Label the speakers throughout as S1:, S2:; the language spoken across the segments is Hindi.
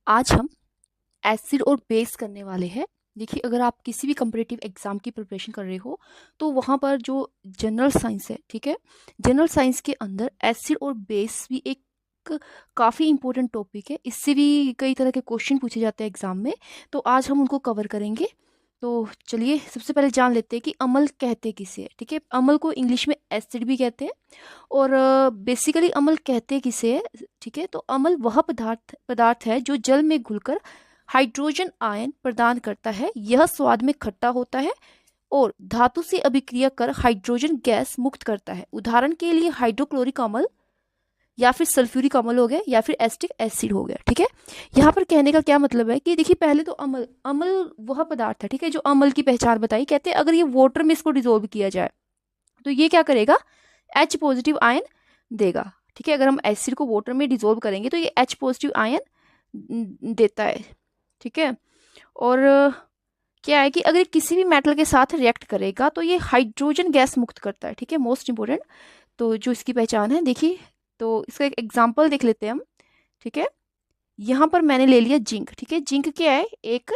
S1: आज हम एसिड और बेस करने वाले हैं। देखिए, अगर आप किसी भी कम्पिटिटिव एग्जाम की प्रिपरेशन कर रहे हो तो वहाँ पर जो जनरल साइंस है, ठीक है, जनरल साइंस के अंदर एसिड और बेस भी एक काफ़ी इंपॉर्टेंट टॉपिक है। इससे भी कई तरह के क्वेश्चन पूछे जाते हैं एग्जाम में, तो आज हम उनको कवर करेंगे। तो चलिए सबसे पहले जान लेते हैं कि अम्ल कहते किसे है। ठीक है, अम्ल को इंग्लिश में एसिड भी कहते हैं और बेसिकली अम्ल कहते किसे है। ठीक है, तो अम्ल वह पदार्थ पदार्थ है जो जल में घुलकर हाइड्रोजन आयन प्रदान करता है। यह स्वाद में खट्टा होता है और धातु से अभिक्रिया कर हाइड्रोजन गैस मुक्त करता है। उदाहरण के लिए हाइड्रोक्लोरिक अम्ल या फिर सल्फ्यूरिक अम्ल हो गया या फिर एसिटिक एसिड हो गया। ठीक है, यहाँ पर कहने का क्या मतलब है कि देखिए, पहले तो अम्ल अम्ल वह पदार्थ है, ठीक है, जो अम्ल की पहचान बताई। कहते हैं अगर ये वाटर में इसको डिजोल्व किया जाए तो ये क्या करेगा, H पॉजिटिव आयन देगा। ठीक है, अगर हम एसिड को वाटर में डिजोल्व करेंगे तो ये H पॉजिटिव आयन देता है। ठीक है, और क्या है कि अगर किसी भी मेटल के साथ रिएक्ट करेगा तो ये हाइड्रोजन गैस मुक्त करता है। ठीक है, मोस्ट इंपोर्टेंट तो जो इसकी पहचान है, देखिए, तो इसका एक एग्जाम्पल देख लेते हैं हम। ठीक है, यहाँ पर मैंने ले लिया जिंक। ठीक है, जिंक क्या है, एक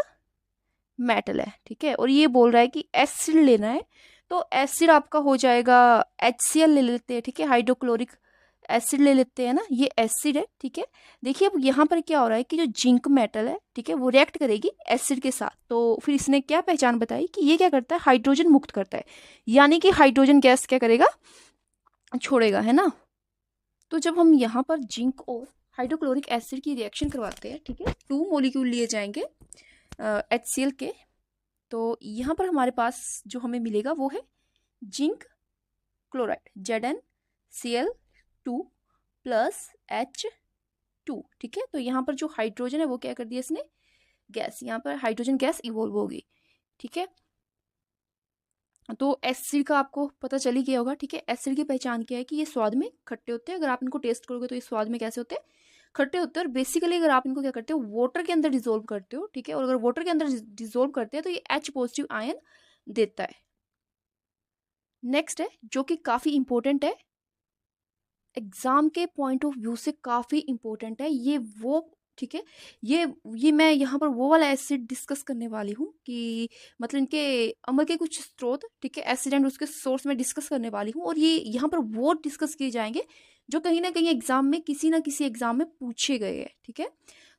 S1: मेटल है। ठीक है, और ये बोल रहा है कि एसिड लेना है, तो एसिड आपका हो जाएगा HCl ले लेते हैं। ठीक है, हाइड्रोक्लोरिक एसिड ले लेते हैं ना, ये एसिड है। ठीक है, देखिए अब यहाँ पर क्या हो रहा है कि जो जिंक मेटल है, ठीक है, वो रिएक्ट करेगी एसिड के साथ, तो फिर इसने क्या पहचान बताई कि ये क्या करता है, हाइड्रोजन मुक्त करता है, यानी कि हाइड्रोजन गैस क्या करेगा, छोड़ेगा, है ना। तो जब हम यहाँ पर जिंक और हाइड्रोक्लोरिक एसिड की रिएक्शन करवाते हैं, ठीक है, 2 मॉलिक्यूल लिए जाएंगे HCl के, तो यहाँ पर हमारे पास जो हमें मिलेगा वो है zinc chloride, ZnCl2 plus H2। ठीक है, तो यहाँ पर जो हाइड्रोजन है वो क्या कर दिया इसने, गैस, यहाँ पर हाइड्रोजन गैस इवोल्व होगी। ठीक है, तो एसिड का आपको पता चल ही गया होगा। ठीक है, एसिड की पहचान क्या है कि ये स्वाद में खट्टे होते हैं। अगर आप इनको टेस्ट करोगे तो ये स्वाद में कैसे होते हैं, खट्टे होते हैं। और बेसिकली अगर आप इनको क्या करते हो, वाटर के अंदर डिजोल्व करते हो, ठीक है, और अगर वाटर के अंदर डिजोल्व करते हैं तो ये H पॉजिटिव आयन देता है। नेक्स्ट है जो कि काफ़ी इंपॉर्टेंट है, एग्जाम के पॉइंट ऑफ व्यू से काफ़ी इंपॉर्टेंट है ये वो। ठीक है, ये मैं यहाँ पर वो वाला एसिड डिस्कस करने वाली हूँ कि मतलब इनके अम्ल के कुछ स्रोत, ठीक है, एसिड एंड उसके सोर्स में डिस्कस करने वाली हूँ, और ये यहाँ पर वो डिस्कस किए जाएंगे जो कहीं ना कहीं एग्जाम में किसी ना किसी एग्जाम में पूछे गए हैं। ठीक है,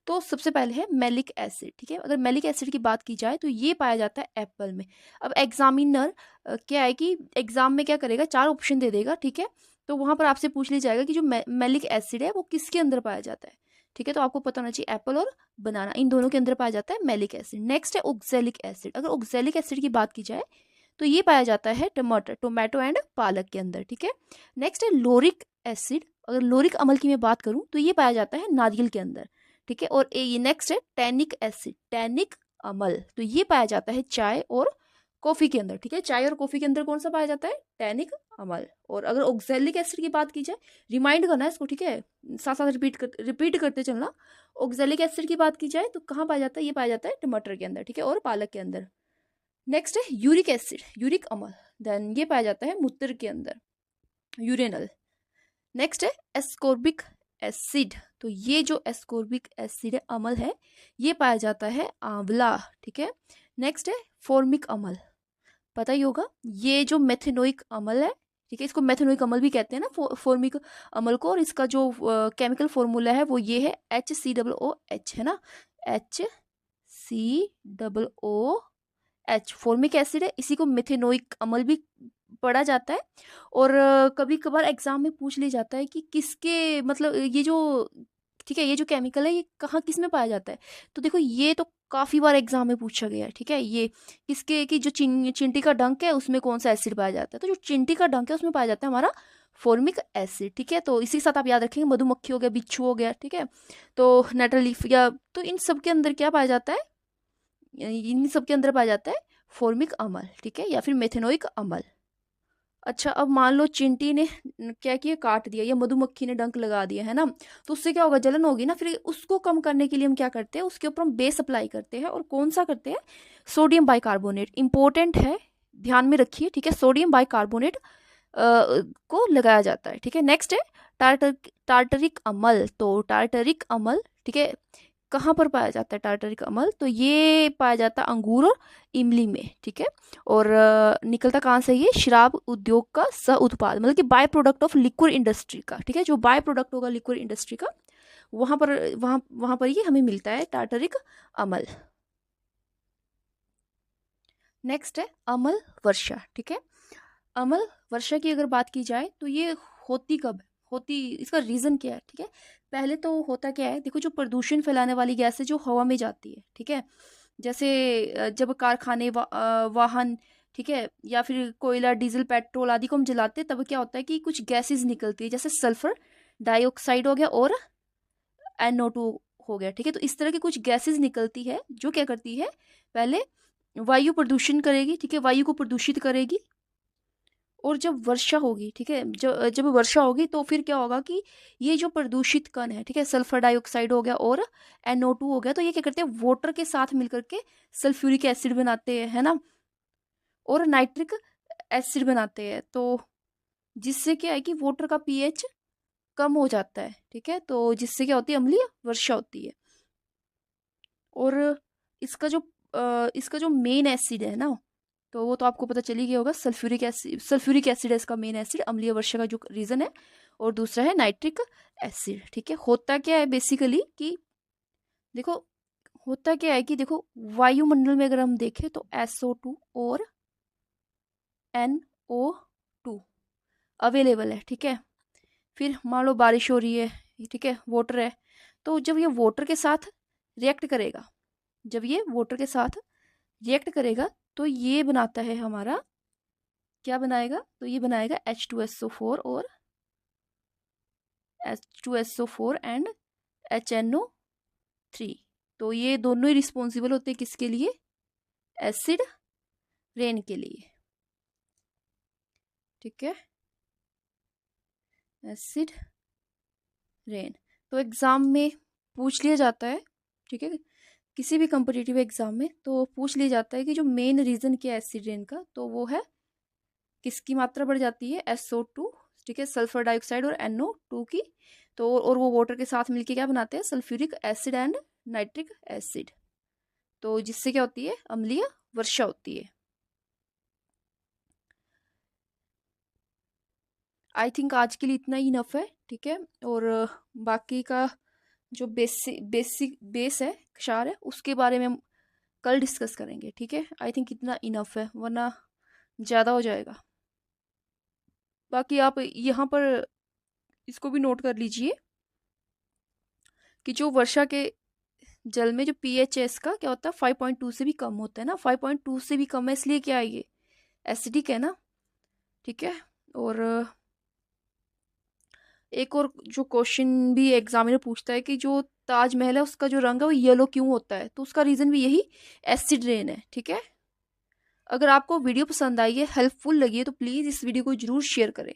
S1: तो सबसे पहले है मैलिक एसिड। ठीक है, अगर मैलिक एसिड की बात की जाए तो ये पाया जाता है एप्पल में। अब एग्जामिनर क्या है कि एग्जाम में क्या करेगा, 4 ऑप्शन दे देगा। ठीक है, तो वहां पर आपसे पूछ लिया जाएगा कि जो मैलिक एसिड है वो किसके अंदर पाया जाता है। ठीक है, तो आपको पता होना चाहिए एप्पल और बनाना, इन दोनों के अंदर पाया जाता है मैलिक एसिड। नेक्स्ट है ऑक्सैलिक एसिड। अगर ऑक्सैलिक एसिड की बात की जाए तो ये पाया जाता है टोमेटो एंड पालक के अंदर। ठीक है, नेक्स्ट है लोरिक एसिड। अगर लोरिक अम्ल की मैं बात करूं तो ये पाया जाता है नारियल के अंदर। ठीक है, और ये नेक्स्ट है टैनिक एसिड, टैनिक अम्ल, तो ये पाया जाता है चाय और कॉफी के अंदर। ठीक है, चाय और कॉफी के अंदर कौन सा पाया जाता है, टैनिक अम्ल। और अगर ऑक्सैलिक एसिड की बात की जाए, रिमाइंड करना है इसको, ठीक है, साथ साथ रिपीट करते चलना। ऑक्सैलिक एसिड की बात की जाए तो कहाँ पाया जाता है, ये पाया जाता है टमाटर के अंदर, ठीक है, और पालक के अंदर। नेक्स्ट है यूरिक एसिड, यूरिक अम्ल, देन ये पाया जाता है मूत्र के अंदर, यूरेनल। नेक्स्ट है एस्कोर्बिक एसिड। तो ये जो एस्कोर्बिक एसिड है, अम्ल है, ये पाया जाता है आंवला। ठीक है, नेक्स्ट है फॉर्मिक अम्ल, पता ही होगा, ये जो मेथेनोइक अम्ल है, ठीक है, इसको मेथेनोइक अम्ल भी कहते हैं ना, फॉर्मिक अम्ल को, और इसका जो केमिकल फॉर्मूला है वो ये है HCOOH, है ना, HCOOH, फॉर्मिक एसिड है, इसी को मेथेनोइक अम्ल भी पढ़ा जाता है। और कभी कभार एग्जाम में पूछ लिया जाता है कि किसके मतलब ये जो, ठीक है, ये जो केमिकल है ये कहाँ किस में पाया जाता है। तो देखो ये तो काफ़ी बार एग्जाम में पूछा गया है। ठीक है, ये किसके कि जो चिंटी का डंक है उसमें कौन सा एसिड पाया जाता है, तो जो चिंटी का डंक है उसमें पाया जाता है हमारा फॉर्मिक एसिड। ठीक है, तो इसी के साथ आप याद रखेंगे मधुमक्खी हो गया, बिच्छू हो गया, ठीक है, तो नेटल लीफ या, तो इन सब के अंदर क्या पाया जाता है, इन सब के अंदर पाया जाता है फॉर्मिक अम्ल, ठीक है, या फिर मेथेनोइक अम्ल। अच्छा, अब मान लो चिंटी ने क्या किया, काट दिया, या मधुमक्खी ने डंक लगा दिया, है ना, तो उससे क्या होगा, जलन होगी ना। फिर उसको कम करने के लिए हम क्या करते हैं, उसके ऊपर हम बेस अप्लाई करते हैं, और कौन सा करते हैं, सोडियम बाइकार्बोनेट, इंपॉर्टेंट है, ध्यान में रखिए। ठीक है, सोडियम बाइकार्बोनेट को लगाया जाता है। ठीक है, नेक्स्ट है टार्टरिक अम्ल। तो टार्टरिक अम्ल, ठीक है, कहाँ पर पाया जाता है टार्टरिक अम्ल? तो ये पाया जाता है अंगूर और इमली में, ठीक है। और निकलता कहाँ से? ये शराब उद्योग का सह उत्पाद, मतलब कि by product of liquid industry का, ठीक है। जो बाय प्रोडक्ट होगा लिक्विड इंडस्ट्री का, वहां पर ये हमें मिलता है टार्टरिक अम्ल। नेक्स्ट है अम्ल वर्षा, ठीक है। अम्ल वर्षा की अगर बात की जाए तो ये होती कब होती, इसका रीज़न क्या है, ठीक है। पहले तो होता क्या है, देखो जो प्रदूषण फैलाने वाली गैस है जो हवा में जाती है, ठीक है। जैसे जब कारखाने वाहन, ठीक है, या फिर कोयला डीजल पेट्रोल आदि को हम जलाते हैं, तब क्या होता है कि कुछ गैसेस निकलती है, जैसे सल्फर डाइऑक्साइड हो गया और NO2 हो गया, ठीक है। तो इस तरह की कुछ गैसेस निकलती है जो क्या करती है, पहले वायु प्रदूषण करेगी, ठीक है, वायु को प्रदूषित करेगी। और जब वर्षा होगी, ठीक है, जब वर्षा होगी तो फिर क्या होगा कि ये जो प्रदूषित कण है, ठीक है, सल्फर डाइऑक्साइड हो गया और NO2 हो गया, तो ये क्या करते हैं, वाटर के साथ मिलकर के सल्फ्यूरिक एसिड बनाते हैं, है ना, और नाइट्रिक एसिड बनाते हैं। तो जिससे क्या है कि वाटर का pH कम हो जाता है, ठीक है। तो जिससे क्या होती है, अम्लीय वर्षा होती है। और इसका जो मेन एसिड है ना, तो वो तो आपको पता चली गया होगा, सल्फ्यूरिक एसिड है इसका मेन एसिड, अम्लीय वर्षा का जो रीजन है। और दूसरा है नाइट्रिक एसिड, ठीक है। होता क्या है बेसिकली कि देखो, होता क्या है कि देखो, वायुमंडल में अगर हम देखें तो SO2 और NO2 अवेलेबल है, ठीक है। फिर मान लो बारिश हो रही है, ठीक है, वाटर है, तो जब ये वाटर के साथ रिएक्ट करेगा, जब ये वाटर के साथ रिएक्ट करेगा तो ये बनाता है हमारा, क्या बनाएगा, तो ये बनाएगा H2SO4 और H2SO4 एंड HNO3। तो ये दोनों ही रिस्पॉन्सिबल होते हैं किसके लिए, एसिड रेन के लिए, ठीक है, एसिड रेन। तो एग्जाम में पूछ लिया जाता है, ठीक है, किसी भी कॉम्पिटिटिव एग्जाम में तो पूछ लिया जाता है कि जो मेन रीजन क्या है एसिड रेन का, तो वो है किसकी मात्रा बढ़ जाती है, SO2, ठीक है, सल्फर डाइऑक्साइड और NO2 की। तो और वो वाटर के साथ मिलके क्या बनाते हैं, sulphuric acid and nitric acid. तो जिससे क्या होती है, अम्लीय वर्षा होती है। आई थिंक आज के लिए इतना ही इनफ है, ठीक है। और बाकी का जो बेस है, क्षार है, उसके बारे में हम कल डिस्कस करेंगे, ठीक है। आई थिंक इतना इनफ है, वरना ज़्यादा हो जाएगा। बाकी आप यहाँ पर इसको भी नोट कर लीजिए कि जो वर्षा के जल में जो pH है इसका क्या होता है, 5.2 से भी कम होता है ना, 5.2 से भी कम है, इसलिए क्या है, ये एसिडिक है ना, ठीक है। और एक और जो क्वेश्चन भी एग्जामिनर पूछता है कि जो ताजमहल है उसका जो रंग है वो येलो क्यों होता है, तो उसका रीज़न भी यही एसिड रेन है, ठीक है। अगर आपको वीडियो पसंद आई है, हेल्पफुल लगी है, तो प्लीज़ इस वीडियो को जरूर शेयर करें।